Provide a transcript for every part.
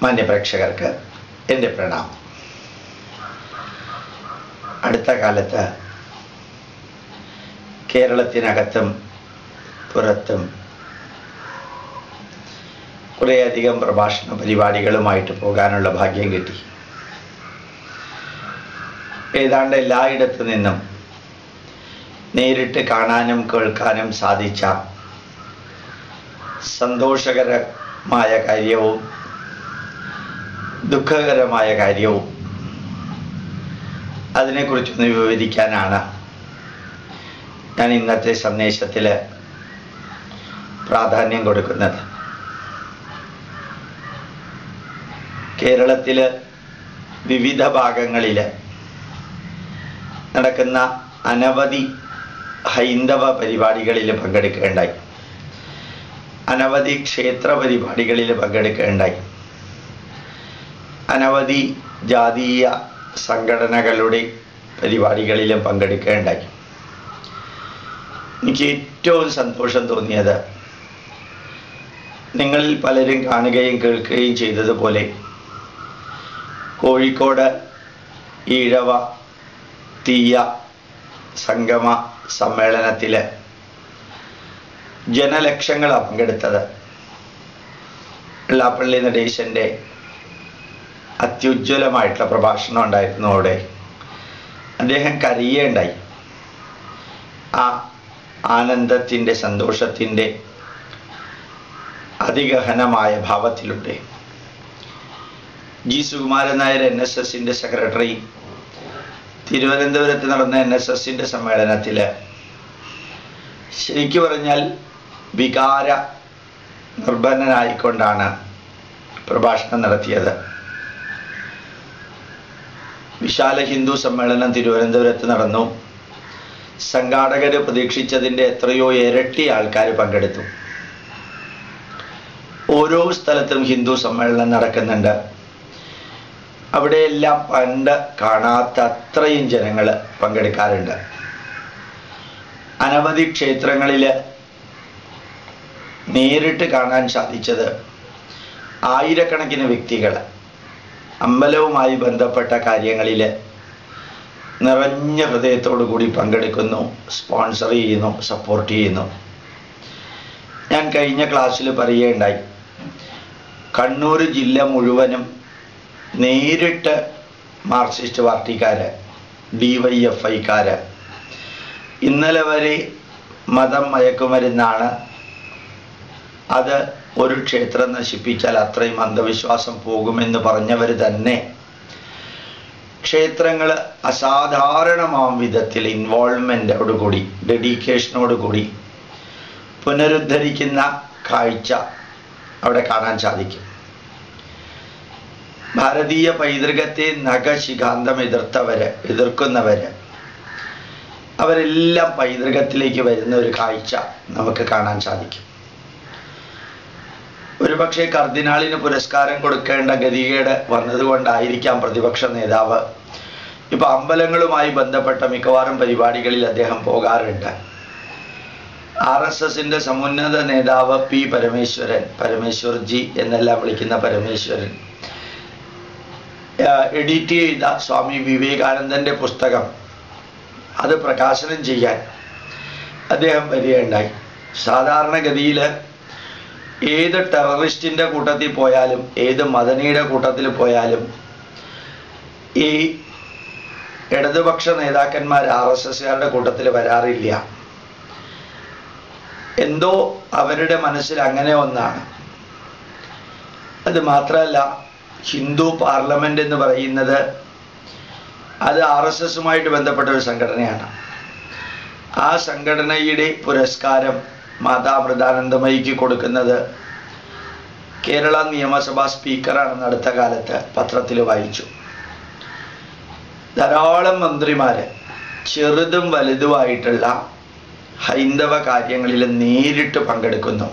മാന്യപ്രേക്ഷകർക്ക് എൻ്റെ പ്രണാമം. അടുത്ത കാലത്ത് കേരളത്തിനകത്തും പുറത്തും കുറേയധികം പ്രഭാഷണ പരിപാടികളുമായിട്ട് പോകാനുള്ള ഭാഗ്യം കിട്ടി. ഏതാണ്ട് എല്ലായിടത്തു നിന്നും നേരിട്ട് കാണാനും കേൾക്കാനും സാധിച്ച സന്തോഷകരമായ കാര്യവും ദുഃഖകരമായ കാര്യവും അതിനെക്കുറിച്ചൊന്ന് വിവരിക്കാനാണ് ഞാൻ ഇന്നത്തെ സന്ദേശത്തിൽ പ്രാധാന്യം കൊടുക്കുന്നത്. കേരളത്തിൽ വിവിധ ഭാഗങ്ങളിൽ നടക്കുന്ന അനവധി ഹൈന്ദവ പരിപാടികളിൽ പങ്കെടുക്കുകയുണ്ടായി. അനവധി ക്ഷേത്ര പരിപാടികളിൽ പങ്കെടുക്കുകയുണ്ടായി. അനവധി ജാതീയ സംഘടനകളുടെ പരിപാടികളിലും പങ്കെടുക്കുകയുണ്ടായി. എനിക്ക് ഏറ്റവും സന്തോഷം തോന്നിയത് നിങ്ങളിൽ പലരും കാണുകയും കേൾക്കുകയും ചെയ്തതുപോലെ കോഴിക്കോട് ഈഴവ തീയ സംഗമ സമ്മേളനത്തിൽ ജനലക്ഷങ്ങളാണ് പങ്കെടുത്തത്. വെള്ളാപ്പള്ളി നടേശൻ്റെ അത്യുജ്വലമായിട്ടുള്ള പ്രഭാഷണം ഉണ്ടായിരുന്നു. അവിടെ അദ്ദേഹം കരയുകയുണ്ടായി. ആ ആനന്ദത്തിൻ്റെ സന്തോഷത്തിൻ്റെ അതിഗഹനമായ ഭാവത്തിലൂടെ ജി സുകുമാരൻ നായർ NSSൻ്റെ സെക്രട്ടറി തിരുവനന്തപുരത്ത് നടന്ന NSSൻ്റെ സമ്മേളനത്തിൽ ശരിക്കു പറഞ്ഞാൽ വികാര നിർഭരനായിക്കൊണ്ടാണ് പ്രഭാഷണം നടത്തിയത്. വിശാല ഹിന്ദു സമ്മേളനം തിരുവനന്തപുരത്ത് നടന്നു. സംഘാടകർ പ്രതീക്ഷിച്ചതിൻ്റെ എത്രയോ ഇരട്ടി ആൾക്കാർ പങ്കെടുത്തു. ഓരോ സ്ഥലത്തും ഹിന്ദു സമ്മേളനം നടക്കുന്നുണ്ട്. അവിടെയെല്ലാം പണ്ട് കാണാത്ത അത്രയും ജനങ്ങൾ പങ്കെടുക്കാറുണ്ട്. അനവധി ക്ഷേത്രങ്ങളിൽ നേരിട്ട് കാണാൻ സാധിച്ചത് ആയിരക്കണക്കിന് വ്യക്തികൾ അമ്പലവുമായി ബന്ധപ്പെട്ട കാര്യങ്ങളിൽ നിറഞ്ഞ ഹൃദയത്തോടു കൂടി പങ്കെടുക്കുന്നു, സ്പോൺസർ ചെയ്യുന്നു, സപ്പോർട്ട് ചെയ്യുന്നു. ഞാൻ കഴിഞ്ഞ ക്ലാസ്സിൽ പറയുകയുണ്ടായി, കണ്ണൂർ ജില്ല മുഴുവനും നേരിട്ട് മാർക്സിസ്റ്റ് പാർട്ടിക്കാർ, DYFIക്കാർ ഇന്നലെ വരെ മതം മയക്കുമരുന്നാണ്, അത് ഒരു ക്ഷേത്രം നശിപ്പിച്ചാൽ അത്രയും അന്ധവിശ്വാസം പോകുമെന്ന് പറഞ്ഞവർ തന്നെ ക്ഷേത്രങ്ങൾ അസാധാരണമാം വിധത്തിൽ ഇൻവോൾവ്മെൻറ്റോടുകൂടി, ഡെഡിക്കേഷനോടുകൂടി പുനരുദ്ധരിക്കുന്ന കാഴ്ച അവിടെ കാണാൻ സാധിക്കും. ഭാരതീയ പൈതൃകത്തെ നഖശിഖാന്തം എതിർക്കുന്നവര് അവരെല്ലാം പൈതൃകത്തിലേക്ക് വരുന്ന ഒരു കാഴ്ച നമുക്ക് കാണാൻ സാധിക്കും. ഒരുപക്ഷെ കർദിനാളിന് പുരസ്കാരം കൊടുക്കേണ്ട ഗതികേട് വന്നതുകൊണ്ടായിരിക്കാം പ്രതിപക്ഷ നേതാവ് ഇപ്പം അമ്പലങ്ങളുമായി ബന്ധപ്പെട്ട മിക്കവാറും പരിപാടികളിൽ അദ്ദേഹം പോകാറുണ്ട്. RSSൻ്റെ സമുന്നത നേതാവ് P. പരമേശ്വർജി എന്നെല്ലാം വിളിക്കുന്ന പരമേശ്വരൻ എഡിറ്റ് ചെയ്ത സ്വാമി വിവേകാനന്ദൻ്റെ പുസ്തകം അത് പ്രകാശനം ചെയ്യാൻ അദ്ദേഹം വരികയുണ്ടായി. സാധാരണഗതിയിൽ ഏത് ടെററിസ്റ്റിൻ്റെ കൂട്ടത്തിൽ പോയാലും, ഏത് മദനിയുടെ കൂട്ടത്തിൽ പോയാലും ഈ ഇടതുപക്ഷ നേതാക്കന്മാർ RSSകാരുടെ കൂട്ടത്തിൽ വരാറില്ല. എന്തോ അവരുടെ മനസ്സിൽ അങ്ങനെ ഒന്നാണ്. അത് മാത്രമല്ല, ഹിന്ദു പാർലമെന്റ് എന്ന് പറയുന്നത് അത് RSSുമായിട്ട് ബന്ധപ്പെട്ട ഒരു സംഘടനയാണ്. ആ സംഘടനയുടെ പുരസ്കാരം മാതാമൃതാനന്ദമയിക്ക് കൊടുക്കുന്നത് കേരള നിയമസഭാ സ്പീക്കറാണെന്ന് അടുത്ത കാലത്ത് പത്രത്തിൽ വായിച്ചു. ധാരാളം മന്ത്രിമാർ ചെറുതും വലുതുമായിട്ടുള്ള ഹൈന്ദവ കാര്യങ്ങളിൽ നേരിട്ട് പങ്കെടുക്കുന്നു.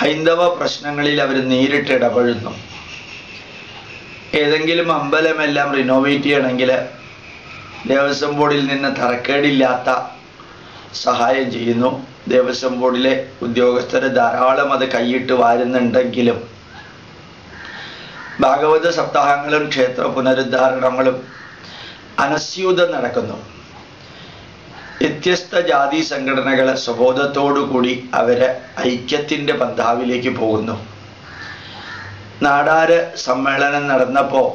ഹൈന്ദവ പ്രശ്നങ്ങളിൽ അവർ നേരിട്ട് ഇടപെടുന്നു. ഏതെങ്കിലും അമ്പലമെല്ലാം റിനോവേറ്റ് ചെയ്യണമെങ്കിൽ ദേവസ്വം ബോർഡിൽ നിന്ന് തരക്കേടില്ലാത്ത സഹായം ചെയ്യുന്നു. ദേവസ്വം ബോർഡിലെ ഉദ്യോഗസ്ഥർ ധാരാളം അത് കൈയിട്ട് വാരുന്നുണ്ടെങ്കിലും ഭാഗവത സപ്താഹങ്ങളും ക്ഷേത്ര പുനരുദ്ധാരണങ്ങളും അനസ്യൂതം നടക്കുന്നു. വ്യത്യസ്ത ജാതി സംഘടനകൾ സ്വബോധത്തോടുകൂടി അവര് ഐക്യത്തിൻ്റെ പന്ഥാവിലേക്ക് പോകുന്നു. നാടാര് സമ്മേളനം നടന്നപ്പോൾ,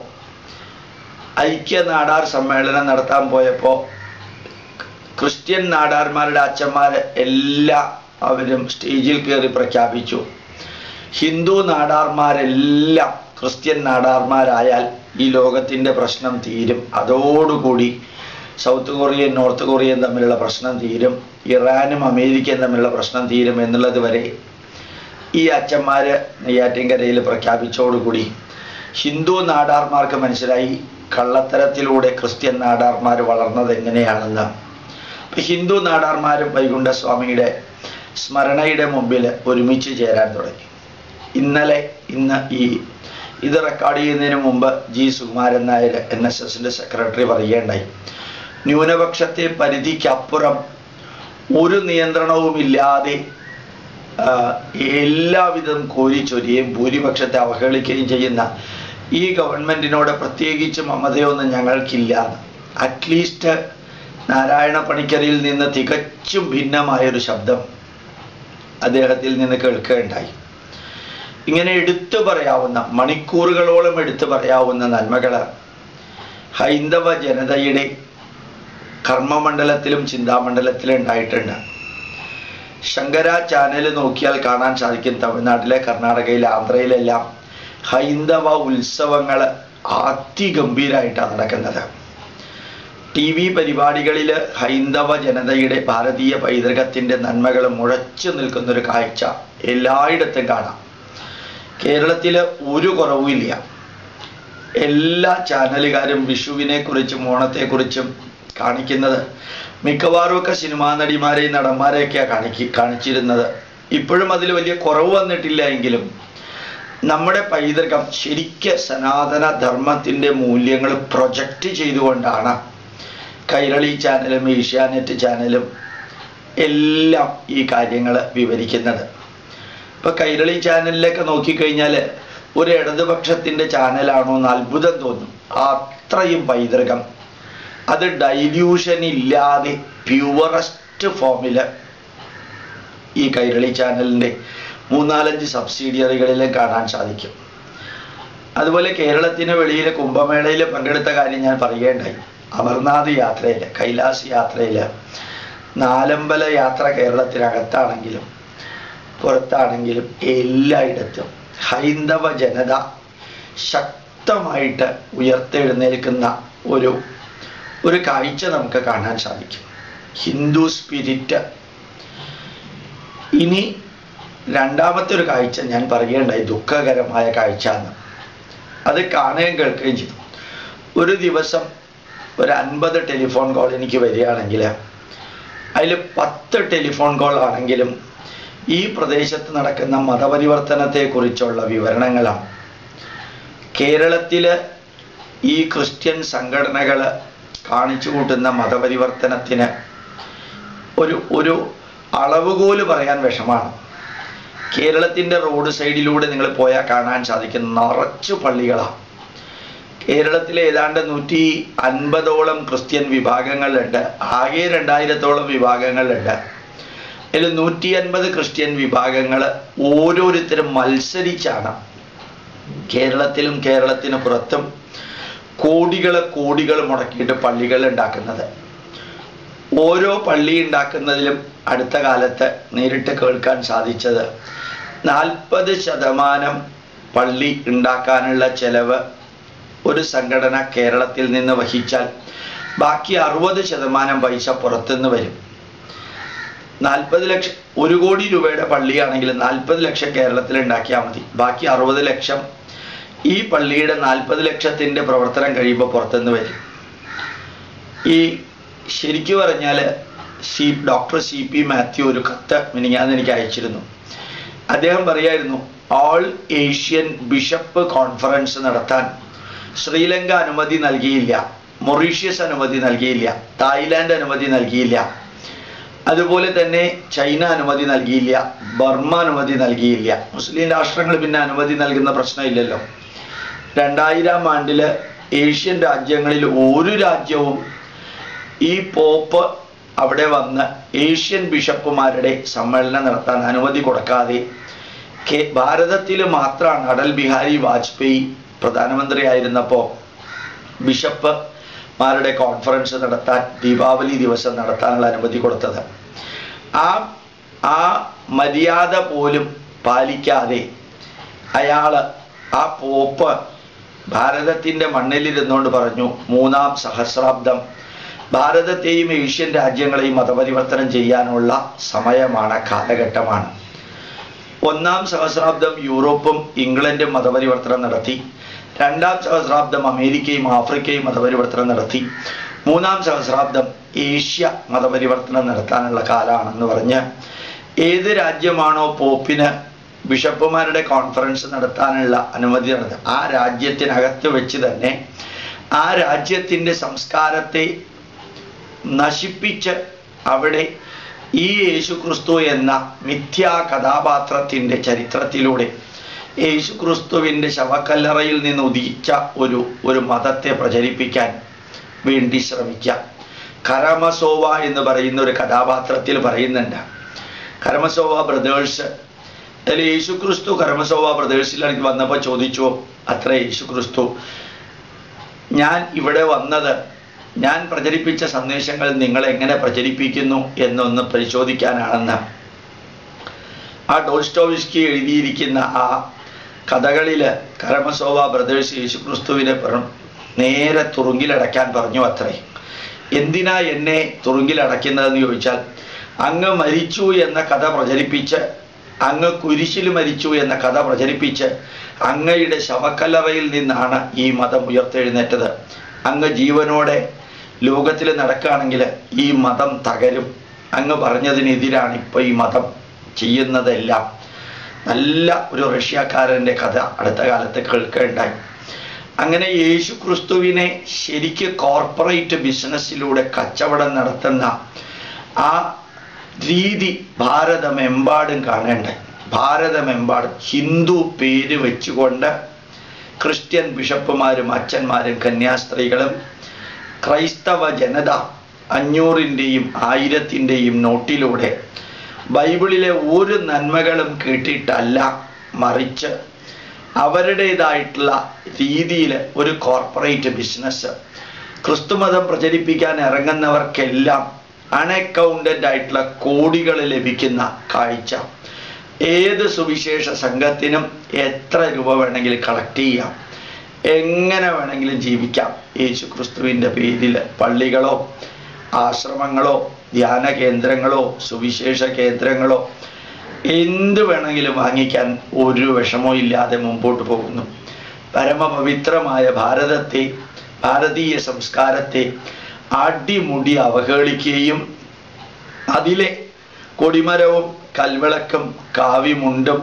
ഐക്യ നാടാർ സമ്മേളനം നടത്താൻ പോയപ്പോൾ ക്രിസ്ത്യൻ നാടാർമാരുടെ അച്ഛന്മാർ എല്ലാവരും സ്റ്റേജിൽ കയറി പ്രഖ്യാപിച്ചു, ഹിന്ദു നാടാർമാരെല്ലാം ക്രിസ്ത്യൻ നാടാർമാരായാൽ ഈ ലോകത്തിൻ്റെ പ്രശ്നം തീരും. അതോടുകൂടി സൗത്ത് കൊറിയൻ നോർത്ത് കൊറിയൻ തമ്മിലുള്ള പ്രശ്നം തീരും, ഇറാനും അമേരിക്കയും തമ്മിലുള്ള പ്രശ്നം തീരും എന്നുള്ളത് വരെ ഈ അച്ഛന്മാർ നെയ്യാറ്റിൻകരയിൽ പ്രഖ്യാപിച്ചതോടുകൂടി ഹിന്ദു നാടാർമാർക്ക് മനസ്സിലായി കള്ളത്തരത്തിലൂടെ ക്രിസ്ത്യൻ നാടാർമാർ വളർന്നത് എങ്ങനെയാണെന്ന്. ഹിന്ദു നാടാർമാരും വൈകുണ്ഠസ്വാമിയുടെ സ്മരണയുടെ മുമ്പിൽ ഒരുമിച്ച് ചേരാൻ തുടങ്ങി. ഇന്ന് ഇത് റെക്കോർഡ് ചെയ്യുന്നതിന് മുമ്പ് ജി സുകുമാരൻ നായർ NSSന്റെ സെക്രട്ടറി പറയുകയുണ്ടായി, ന്യൂനപക്ഷത്തെ പരിധിക്കപ്പുറം ഒരു നിയന്ത്രണവുമില്ലാതെ എല്ലാവിധം കോരിച്ചൊരിയും ഭൂരിപക്ഷത്തെ അവഹേളിക്കുകയും ചെയ്യുന്ന ഈ ഗവൺമെൻറ്റിനോട് പ്രത്യേകിച്ച് മമതയൊന്നും ഞങ്ങൾക്കില്ല. അറ്റ്ലീസ്റ്റ് നാരായണ പണിക്കരിൽ നിന്ന് തികച്ചും ഭിന്നമായൊരു ശബ്ദം അദ്ദേഹത്തിൽ നിന്ന് കേൾക്കുകയുണ്ടായി. ഇങ്ങനെ എടുത്തു പറയാവുന്ന, മണിക്കൂറുകളോളം എടുത്തു പറയാവുന്ന നന്മകൾ ഹൈന്ദവ ജനതയുടെ കർമ്മമണ്ഡലത്തിലും ചിന്താമണ്ഡലത്തിലും ഉണ്ടായിട്ടുണ്ട്. ശങ്കര ചാനൽ നോക്കിയാൽ കാണാൻ സാധിക്കും, തമിഴ്നാട്ടിലെ, കർണാടകയിലെ, ആന്ധ്രയിലെല്ലാം ഹൈന്ദവ ഉത്സവങ്ങൾ അതിഗംഭീരമായിട്ടാണ് നടക്കുന്നത്. TV പരിപാടികളിൽ ഹൈന്ദവ ജനതയുടെ ഭാരതീയ പൈതൃകത്തിൻ്റെ നന്മകൾ മുഴച്ചു നിൽക്കുന്നൊരു കാഴ്ച എല്ലായിടത്തും കാണാം. കേരളത്തിൽ ഒരു കുറവുമില്ല. എല്ലാ ചാനലുകാരും വിഷുവിനെക്കുറിച്ചും ഓണത്തെക്കുറിച്ചും കാണിക്കുന്നത് മിക്കവാറുമൊക്കെ സിനിമാ നടിമാരെയും നടന്മാരെയൊക്കെയാണ് കാണിച്ചിരുന്നത്. ഇപ്പോഴും അതിൽ വലിയ കുറവ് വന്നിട്ടില്ല എങ്കിലും നമ്മുടെ പൈതൃകം ശരിക്ക് സനാതന ധർമ്മത്തിൻ്റെ മൂല്യങ്ങൾ പ്രൊജക്റ്റ് ചെയ്തുകൊണ്ടാണ് കൈരളി ചാനലും ഏഷ്യാനെറ്റ് ചാനലും എല്ലാം ഈ കാര്യങ്ങൾ വിവരിക്കുന്നത്. ഇപ്പോൾ കൈരളി ചാനലിലേക്ക് നോക്കിക്കഴിഞ്ഞാൽ ഒരു ഇടതുപക്ഷത്തിൻ്റെ ചാനലാണോ എന്ന് അത്ഭുതം തോന്നും. അത്രയും പൈതൃകം, അത് ഡൈല്യൂഷൻ ഇല്ലാതെ പ്യുവറസ്റ്റ് ഫോമിൽ ഈ കൈരളി ചാനലിൻ്റെ 3-4 സബ്സിഡിയറികളിലും കാണാൻ സാധിക്കും. അതുപോലെ കേരളത്തിന് വെളിയിൽ കുംഭമേളയിൽ പങ്കെടുത്ത കാര്യം ഞാൻ പറയുകയുണ്ടായി. അമർനാഥ് യാത്രയിൽ, കൈലാസ് യാത്രയിൽ, നാലമ്പല യാത്ര കേരളത്തിനകത്താണെങ്കിലും പുറത്താണെങ്കിലും എല്ലായിടത്തും ഹൈന്ദവ ജനത ശക്തമായിട്ട് ഉയർത്തെഴുന്നേൽക്കുന്ന ഒരു കാഴ്ച നമുക്ക് കാണാൻ സാധിക്കും. ഹിന്ദു സ്പിരിറ്റ്. ഇനി രണ്ടാമത്തെ ഒരു കാഴ്ച ഞാൻ പറയുകയുണ്ടായി, ദുഃഖകരമായ കാഴ്ച എന്ന്. അത് കാണുകയും കേൾക്കുകയും ചെയ്തു. ഒരു ദിവസം ഒരു 50 ടെലിഫോൺ കോൾ എനിക്ക് വരികയാണെങ്കിൽ അതിൽ 10 ടെലിഫോൺ കോൾ ആണെങ്കിലും ഈ പ്രദേശത്ത് നടക്കുന്ന മതപരിവർത്തനത്തെക്കുറിച്ചുള്ള വിവരണങ്ങളാണ്. കേരളത്തിൽ ഈ ക്രിസ്ത്യൻ സംഘടനകൾ കാണിച്ചു കൂട്ടുന്ന മതപരിവർത്തനത്തിന് ഒരു അളവുകോല് പറയാൻ വിഷമാണ്. കേരളത്തിൻ്റെ റോഡ് സൈഡിലൂടെ നിങ്ങൾ പോയാൽ കാണാൻ സാധിക്കുന്ന നിറച്ചു പള്ളികളാണ്. കേരളത്തിലെ ഏതാണ്ട് 150ഓളം ക്രിസ്ത്യൻ വിഭാഗങ്ങളുണ്ട്. ആകെ 2000ഓളം വിഭാഗങ്ങളുണ്ട്. അതിൽ 150 ക്രിസ്ത്യൻ വിഭാഗങ്ങൾ ഓരോരുത്തരും മത്സരിച്ചാണ് കേരളത്തിലും കേരളത്തിന് പുറത്തും കോടികൾ മുടക്കിയിട്ട് പള്ളികൾ ഉണ്ടാക്കുന്നത്. ഓരോ പള്ളി ഉണ്ടാക്കുന്നതിലും അടുത്ത കാലത്ത് നേരിട്ട് കേൾക്കാൻ സാധിച്ചത് 40% പള്ളി ഉണ്ടാക്കാനുള്ള ചെലവ് ഒരു സംഘടന കേരളത്തിൽ നിന്ന് വഹിച്ചാൽ ബാക്കി 60% പൈസ പുറത്തുനിന്ന് വരും. 40 ലക്ഷം, 1 കോടി രൂപയുടെ പള്ളിയാണെങ്കിൽ 40 ലക്ഷം കേരളത്തിൽ ഉണ്ടാക്കിയാൽ മതി. ബാക്കി 60 ലക്ഷം ഈ പള്ളിയുടെ 40 ലക്ഷത്തിൻ്റെ പ്രവർത്തനം കഴിയുമ്പോൾ പുറത്തുനിന്ന് വരും. ഈ ശരിക്കു പറഞ്ഞാൽ ഡോക്ടർ CP മാത്യു ഒരു കത്ത് മിനിഞ്ഞാന്ന് എനിക്ക് അയച്ചിരുന്നു. അദ്ദേഹം പറയായിരുന്നു, ഓൾ ഏഷ്യൻ ബിഷപ്പ് കോൺഫറൻസ് നടത്താൻ ശ്രീലങ്ക അനുമതി നൽകിയില്ല, മൊറീഷ്യസ് അനുമതി നൽകിയില്ല, തായ്ലാൻഡ് അനുമതി നൽകിയില്ല, അതുപോലെ തന്നെ ചൈന അനുമതി നൽകിയില്ല, ബർമ്മ അനുമതി നൽകിയില്ല. മുസ്ലിം രാഷ്ട്രങ്ങൾ പിന്നെ അനുമതി നൽകുന്ന പ്രശ്നമില്ലല്ലോ. 2000 ആണ്ടില് ഏഷ്യൻ രാജ്യങ്ങളിൽ ഒരു രാജ്യവും ഈ പോപ്പ് അവിടെ വന്ന് ഏഷ്യൻ ബിഷപ്പുമാരുടെ സമ്മേളനം നടത്താൻ അനുമതി കൊടുക്കാതെ ഭാരതത്തിൽ മാത്രമാണ് അടൽ ബിഹാരി വാജ്പേയി പ്രധാനമന്ത്രിയായിരുന്നപ്പോൾ ബിഷപ്പുമാരുടെ കോൺഫറൻസ് നടത്താൻ ദീപാവലി ദിവസം നടത്താനുള്ള അനുമതി കൊടുത്തത്. ആ മര്യാദ പോലും പാലിക്കാതെ ആ പോപ്പ് ഭാരതത്തിൻ്റെ മണ്ണിലിരുന്നുകൊണ്ട് പറഞ്ഞു, 3-ാം സഹസ്രാബ്ദം ഭാരതത്തെയും ഏഷ്യൻ രാജ്യങ്ങളെയും മതപരിവർത്തനം ചെയ്യാനുള്ള സമയമാണ്, കാലഘട്ടമാണ്. 1-ാം സഹസ്രാബ്ദം യൂറോപ്പും ഇംഗ്ലണ്ടും മതപരിവർത്തനം നടത്തി. 2-ാം സഹസ്രാബ്ദം അമേരിക്കയും ആഫ്രിക്കയും മതപരിവർത്തനം നടത്തി. 3-ാം സഹസ്രാബ്ദം ഏഷ്യ മതപരിവർത്തനം നടത്താനുള്ള കാലമാണെന്ന് പറഞ്ഞ് ഏത് രാജ്യമാണോ പോപ്പിന് ബിഷപ്പുമാരുടെ കോൺഫറൻസ് നടത്താനുള്ള അനുമതി നടത്തുക, ആ രാജ്യത്തിനകത്ത് വെച്ച് തന്നെ ആ രാജ്യത്തിൻ്റെ സംസ്കാരത്തെ നശിപ്പിച്ച് അവിടെ ഈ യേശുക്രിസ്തു എന്ന മിഥ്യാ കഥാപാത്രത്തിൻ്റെ ചരിത്രത്തിലൂടെ യേശുക്രിസ്തുവിൻ്റെ ശവക്കല്ലറയിൽ നിന്ന് ഉദിച്ച ഒരു മതത്തെ പ്രചരിപ്പിക്കാൻ വേണ്ടി ശ്രമിക്കാം. കരമസോവ എന്ന് പറയുന്ന ഒരു കഥാപാത്രത്തിൽ പറയുന്നുണ്ട്. കരമസോവ ബ്രദേഴ്സ്, അതിൽ യേശുക്രിസ്തു കരമസോവ ബ്രദേഴ്സിലേക്ക് വന്നപ്പോൾ ചോദിച്ചു, അത്ര യേശുക്രിസ്തു, ഞാൻ ഇവിടെ വന്നത് ഞാൻ പ്രചരിപ്പിച്ച സന്ദേശങ്ങൾ നിങ്ങൾ എങ്ങനെ പ്രചരിപ്പിക്കുന്നു എന്നൊന്ന് പരിശോധിക്കാനാണെന്ന്. ആ ഡോസ്റ്റോവ്സ്കി എഴുതിയിരിക്കുന്ന ആ കഥകളിൽ കരമസോവ ബ്രദേഴ്സ് യേശുക്രിസ്തുവിനെ നേരെ തുറുങ്കിലടയ്ക്കാൻ പറഞ്ഞു അത്രേ. എന്തിനാ എന്നെ തുറുങ്കിലടയ്ക്കുന്നതെന്ന് ചോദിച്ചാൽ, അങ്ങ് മരിച്ചു എന്ന കഥ പ്രചരിപ്പിച്ച്, അങ്ങ് കുരിശിൽ മരിച്ചു എന്ന കഥ പ്രചരിപ്പിച്ച് അങ്ങയുടെ ശവക്കല്ലറയിൽ നിന്നാണ് ഈ മതം ഉയർത്തെഴുന്നേറ്റത്. അങ്ങ് ജീവനോടെ ലോകത്തിൽ നടക്കുകയാണെങ്കിൽ ഈ മതം തകരും. അങ്ങ് പറഞ്ഞതിനെതിരാണ് ഇപ്പോൾ ഈ മതം ചെയ്യുന്നതെല്ലാം. നല്ല ഒരു റഷ്യക്കാരൻ്റെ കഥ അടുത്ത കാലത്ത് കേൾക്കുകയുണ്ടായി. അങ്ങനെ യേശു ക്രിസ്തുവിനെ ശരിക്ക് കോർപ്പറേറ്റ് ബിസിനസ്സിലൂടെ കച്ചവടം നടത്തുന്ന ആ രീതി ഭാരതമെമ്പാടും കാണേണ്ടായി. ഭാരതമെമ്പാടും ഹിന്ദു പേര് വെച്ചുകൊണ്ട് ക്രിസ്ത്യൻ ബിഷപ്പുമാരും അച്ഛന്മാരും കന്യാസ്ത്രീകളും ക്രൈസ്തവ ജനത 500-ൻ്റെയും 1000-ൻ്റെയും നോട്ടിലൂടെ ബൈബിളിലെ ഒരു നന്മകളും കേട്ടിട്ടല്ല, മറിച്ച് അവരുടേതായിട്ടുള്ള രീതിയിൽ ഒരു കോർപ്പറേറ്റ് ബിസിനസ് ക്രിസ്തുമതം പ്രചരിപ്പിക്കാൻ ഇറങ്ങുന്നവർക്കെല്ലാം അൺഅക്കൗണ്ടഡ് ആയിട്ടുള്ള കോടികൾ ലഭിക്കുന്ന കാഴ്ച. ഏത് സുവിശേഷ സംഘത്തിനും എത്ര രൂപ വേണമെങ്കിലും കളക്ട് ചെയ്യാം, എങ്ങനെ വേണമെങ്കിലും ജീവിക്കാം. യേശു ക്രിസ്തുവിൻ്റെ പേരിൽ പള്ളികളോ ആശ്രമങ്ങളോ ധ്യാന കേന്ദ്രങ്ങളോ സുവിശേഷ കേന്ദ്രങ്ങളോ എന്ത് വേണമെങ്കിലും വാങ്ങിക്കാൻ ഒരു വിഷമവും ഇല്ലാതെ മുമ്പോട്ട് പോകുന്നു. പരമപവിത്രമായ ഭാരതത്തെ, ഭാരതീയ സംസ്കാരത്തെ അടിമുടി അവഹേളിക്കുകയും അതിലെ കൊടിമരവും കൽവിളക്കും കാവിമുണ്ടും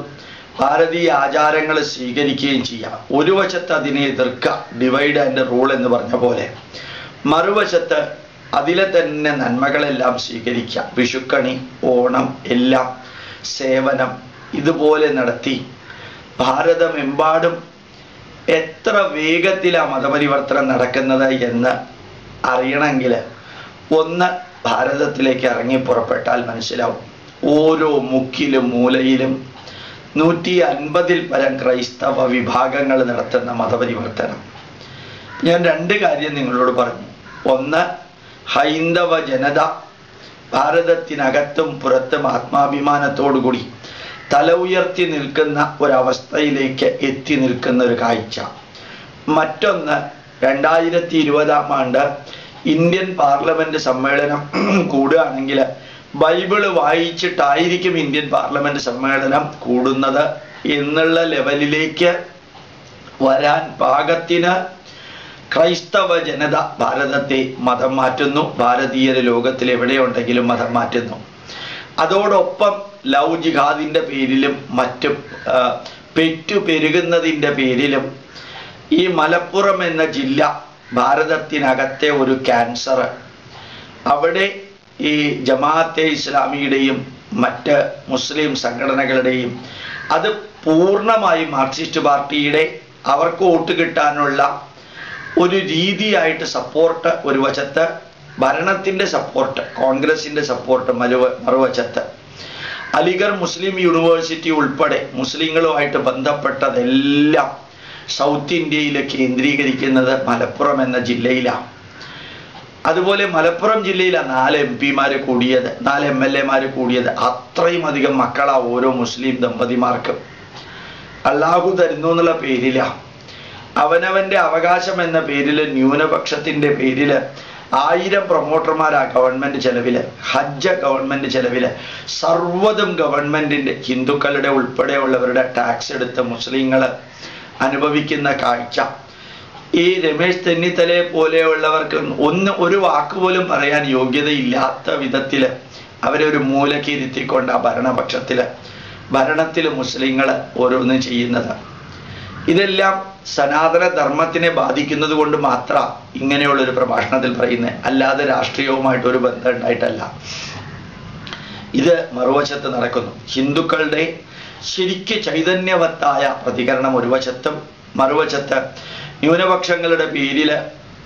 ഭാരതീയ ആചാരങ്ങൾ സ്വീകരിക്കുകയും ചെയ്യാം. ഒരു വശത്ത് അതിനെ എതിർക്കുക, ഡിവൈഡ് ആൻഡ് റൂൾ എന്ന് പറഞ്ഞ പോലെ, മറുവശത്ത് അതിലെ തന്നെ നന്മകളെല്ലാം സ്വീകരിക്കുക. വിഷുക്കണി, ഓണം, എല്ലാം സേവനം ഇതുപോലെ നടത്തി ഭാരതമെമ്പാടും എത്ര വേഗത്തിലാണ് മതപരിവർത്തനം നടക്കുന്നത് എന്ന് അറിയണമെങ്കിൽ ഒന്ന് ഭാരതത്തിലേക്ക് ഇറങ്ങി പുറപ്പെട്ടാൽ മനസ്സിലാവും. ഓരോ മുക്കിലും മൂലയിലും 150-ൽ പരം ക്രൈസ്തവ വിഭാഗങ്ങൾ നടത്തുന്ന മതപരിവർത്തനം. ഞാൻ 2 കാര്യം നിങ്ങളോട് പറഞ്ഞു. ഒന്ന്, ഹൈന്ദവ ജനത ഭാരതത്തിനകത്തും പുറത്തും ആത്മാഭിമാനത്തോടുകൂടി തല ഉയർത്തി നിൽക്കുന്ന ഒരവസ്ഥയിലേക്ക് എത്തി നിൽക്കുന്ന ഒരു കാഴ്ച. മറ്റൊന്ന്, 2020 ആണ്ട് ഇന്ത്യൻ പാർലമെന്റ് സമ്മേളനം കൂടുകയാണെങ്കിൽ ബൈബിള് വായിച്ചിട്ടായിരിക്കും ഇന്ത്യൻ പാർലമെന്റ് സമ്മേളനം കൂടുന്നത് എന്നുള്ള ലെവലിലേക്ക് വരാൻ പാകത്തിന് ക്രൈസ്തവ ജനത ഭാരതത്തെ മതം മാറ്റുന്നു. ഭാരതീയർ ലോകത്തിൽ എവിടെയുണ്ടെങ്കിലും മതം മാറ്റുന്നു. അതോടൊപ്പം ലവ് ജിഹാദിൻ്റെ പേരിലും മറ്റും പെരുകുന്നതിൻ്റെ പേരിലും ഈ മലപ്പുറം എന്ന ജില്ല ഭാരതത്തിനകത്തെ ഒരു ക്യാൻസർ, അവിടെ ഈ ജമാഅത്തെ ഇസ്ലാമിയുടെയും മറ്റ് മുസ്ലിം സംഘടനകളുടെയും അത് പൂർണ്ണമായും മാർക്സിസ്റ്റ് പാർട്ടിയുടെ അവർക്ക് വോട്ട് കിട്ടാനുള്ള ഒരു രീതിയായിട്ട് സപ്പോർട്ട് ഒരു വശത്ത്, ഭരണത്തിൻ്റെ സപ്പോർട്ട്, കോൺഗ്രസിൻ്റെ സപ്പോർട്ട് മറുവശത്ത്, അലിഗർ മുസ്ലിം യൂണിവേഴ്സിറ്റി ഉൾപ്പെടെ മുസ്ലിങ്ങളുമായിട്ട് ബന്ധപ്പെട്ടതെല്ലാം സൗത്ത് ഇന്ത്യയിൽ കേന്ദ്രീകരിക്കുന്നത് മലപ്പുറം എന്ന ജില്ലയിലാണ്. അതുപോലെ മലപ്പുറം ജില്ലയിലാണ് 4 MP കൂടിയത്, 4 MLA കൂടിയത്. അത്രയും അധികം മക്കളാ ഓരോ മുസ്ലിം ദമ്പതിമാർക്കും. അള്ളാഹു തരുന്നു എന്നുള്ള പേരില, അവനവൻ്റെ അവകാശം എന്ന പേരിൽ, ന്യൂനപക്ഷത്തിൻ്റെ പേരിൽ 1000 പ്രൊമോട്ടർമാരാ ഗവൺമെൻറ് ചെലവില്, ഹജ്ജ് ഗവൺമെൻറ് ചെലവില്, സർവ്വതും ഗവൺമെൻറ്റിൻ്റെ, ഹിന്ദുക്കളുടെ ഉൾപ്പെടെയുള്ളവരുടെ ടാക്സ് എടുത്ത് മുസ്ലിങ്ങൾ അനുഭവിക്കുന്ന കാഴ്ച. ഈ രമേശ് ചെന്നിത്തലയെ പോലെയുള്ളവർക്ക് ഒരു വാക്കുപോലും പറയാൻ യോഗ്യതയില്ലാത്ത വിധത്തിൽ അവരെ ഒരു മൂലയ്ക്ക് ഇരുത്തിക്കൊണ്ട് ആ ഭരണത്തിൽ മുസ്ലിങ്ങൾ ഓരോന്ന് ചെയ്യുന്നത്. ഇതെല്ലാം സനാതന ധർമ്മത്തിനെ ബാധിക്കുന്നത് കൊണ്ട് മാത്രം ഇങ്ങനെയുള്ളൊരു പ്രഭാഷണത്തിൽ പറയുന്നത്, അല്ലാതെ രാഷ്ട്രീയവുമായിട്ട് ഒരു ബന്ധം ഉണ്ടായിട്ടല്ല. ഇത് മറുവശത്ത് നടക്കുന്നു. ഹിന്ദുക്കളുടെ ശരിക്ക് ചൈതന്യവത്തായ പ്രതികരണം ഒരു വശത്തും, മറുവശത്ത് ന്യൂനപക്ഷങ്ങളുടെ പേരിൽ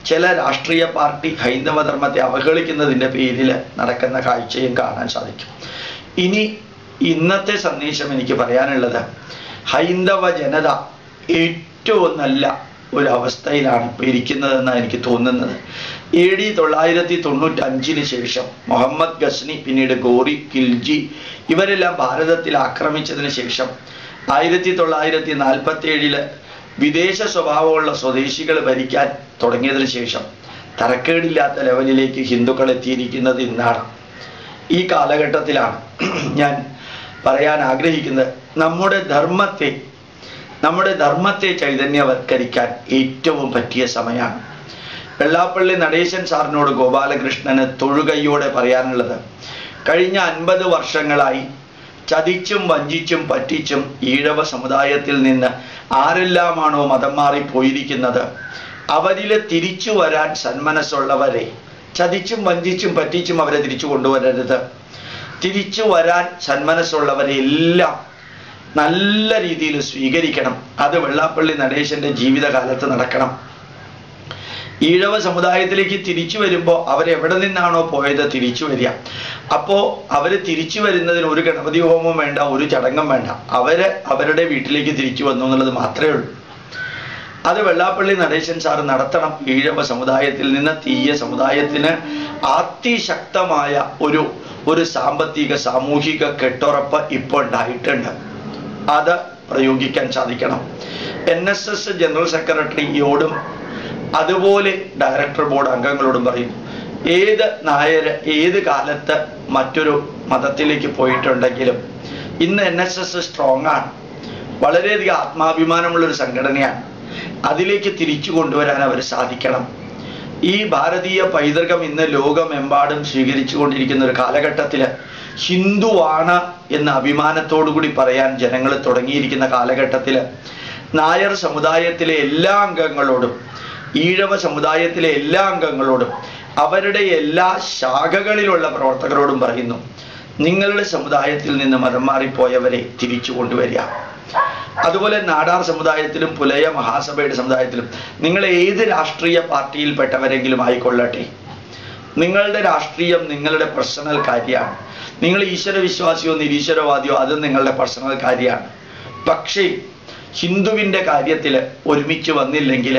ചില രാഷ്ട്രീയ പാർട്ടി ഹൈന്ദവ ധർമ്മത്തെ അവഹേളിക്കുന്നതിൻ്റെ പേരിൽ നടക്കുന്ന കാഴ്ചയും കാണാൻ സാധിക്കും. ഇനി ഇന്നത്തെ സന്ദേശം എനിക്ക് പറയാനുള്ളത്, ഹൈന്ദവ ജനത ഏറ്റവും നല്ല ഒരു അവസ്ഥയിലാണ് ഇപ്പോൾ ഇരിക്കുന്നതെന്നാണ് എനിക്ക് തോന്നുന്നത്. AD 995 ശേഷം മുഹമ്മദ് ഗസ്നി, പിന്നീട് ഗോറി, ഖിൽജി ഇവരെല്ലാം ഭാരതത്തിൽ ആക്രമിച്ചതിന് ശേഷം 1947 വിദേശ സ്വഭാവമുള്ള സ്വദേശികൾ ഭരിക്കാൻ തുടങ്ങിയതിന് ശേഷം തരക്കേടില്ലാത്ത ലെവലിലേക്ക് ഹിന്ദുക്കൾ എത്തിയിരിക്കുന്നത് ഇന്നാണ്. ഈ കാലഘട്ടത്തിലാണ് ഞാൻ പറയാൻ ആഗ്രഹിക്കുന്നത്, നമ്മുടെ ധർമ്മത്തെ ചൈതന്യവത്കരിക്കാൻ ഏറ്റവും പറ്റിയ സമയമാണ്. വെള്ളാപ്പള്ളി നടേശൻ സാറിനോട് ഗോപാലകൃഷ്ണന് തൊഴുകൈയോടെ പറയാനുള്ളത്, കഴിഞ്ഞ 50 വർഷങ്ങളായി ചതിച്ചും വഞ്ചിച്ചും പറ്റിച്ചും ഈഴവ സമുദായത്തിൽ നിന്ന് ആരെല്ലാമാണോ മതം മാറിപ്പോയിരിക്കുന്നത് അവരിൽ തിരിച്ചു വരാൻ സന്മനസ്സുള്ളവരെ, ചതിച്ചും വഞ്ചിച്ചും പറ്റിച്ചും അവരെ തിരിച്ചു കൊണ്ടുവരരുത്. തിരിച്ചു വരാൻ സന്മനസ്സുള്ളവരെ എല്ലാം നല്ല രീതിയിൽ സ്വീകരിക്കണം. അത് വെള്ളാപ്പള്ളി നടേശൻ്റെ ജീവിതകാലത്ത് നടക്കണം. ഈഴവ സമുദായത്തിലേക്ക് തിരിച്ചു വരുമ്പോൾ അവരെവിടെ നിന്നാണോ പോയത് തിരിച്ചു വരിക. അപ്പോൾ അവർ തിരിച്ചു വരുന്നതിന് ഒരു ഗണപതി ഹോമം വേണ്ട, ഒരു ചടങ്ങും വേണ്ട, അവരുടെ വീട്ടിലേക്ക് തിരിച്ചു വന്നു എന്നുള്ളത് മാത്രമേ ഉള്ളൂ. അത് വെള്ളാപ്പള്ളി നടേശൻ സാർ നടത്തണം. ഈഴവ സമുദായത്തിൽ നിന്ന് തീയ സമുദായത്തിന് അതിശക്തമായ ഒരു സാമ്പത്തിക സാമൂഹിക കെട്ടുറപ്പ് ഇപ്പോൾ ഉണ്ടായിട്ടുണ്ട്. അത് പ്രയോഗിക്കാൻ സാധിക്കണം. NSS ജനറൽ സെക്രട്ടറിയോടും അതുപോലെ ഡയറക്ടർ ബോർഡ് അംഗങ്ങളോടും പറയുന്നു, ഏത് നായർ ഏത് കാലത്ത് മറ്റൊരു മതത്തിലേക്ക് പോയിട്ടുണ്ടെങ്കിലും ഇന്ന് NSS സ്ട്രോങ് ആണ്, വളരെയധികം ആത്മാഭിമാനമുള്ളൊരു സംഘടനയാണ്. അതിലേക്ക് തിരിച്ചു കൊണ്ടുവരാൻ അവർ സാധിക്കണം. ഈ ഭാരതീയ പൈതൃകം ഇന്ന് ലോകമെമ്പാടും സ്വീകരിച്ചു കൊണ്ടിരിക്കുന്ന ഒരു കാലഘട്ടത്തിൽ ഹിന്ദുവാണ് എന്ന അഭിമാനത്തോടു കൂടി പറയാൻ ജനങ്ങൾ തുടങ്ങിയിരിക്കുന്ന കാലഘട്ടത്തിൽ നായർ സമുദായത്തിലെ എല്ലാ അംഗങ്ങളോടും, ഈഴവ സമുദായത്തിലെ എല്ലാ അംഗങ്ങളോടും, അവരുടെ എല്ലാ ശാഖകളിലുള്ള പ്രവർത്തകരോടും പറയുന്നു, നിങ്ങളുടെ സമുദായത്തിൽ നിന്ന് മതം മാറിപ്പോയവരെ തിരിച്ചു കൊണ്ടുവരിക. അതുപോലെ നാടാർ സമുദായത്തിലും പുലയ മഹാസഭയുടെ സമുദായത്തിലും നിങ്ങൾ ഏത് രാഷ്ട്രീയ പാർട്ടിയിൽപ്പെട്ടവരെങ്കിലും ആയിക്കൊള്ളട്ടെ, നിങ്ങളുടെ രാഷ്ട്രീയം നിങ്ങളുടെ പേഴ്സണൽ കാര്യമാണ്. നിങ്ങൾ ഈശ്വര വിശ്വാസിയോ നിരീശ്വരവാദിയോ അത് നിങ്ങളുടെ പേഴ്സണൽ കാര്യമാണ്. പക്ഷേ ഹിന്ദുവിൻ്റെ കാര്യത്തിൽ ഒരുമിച്ച് വന്നില്ലെങ്കിൽ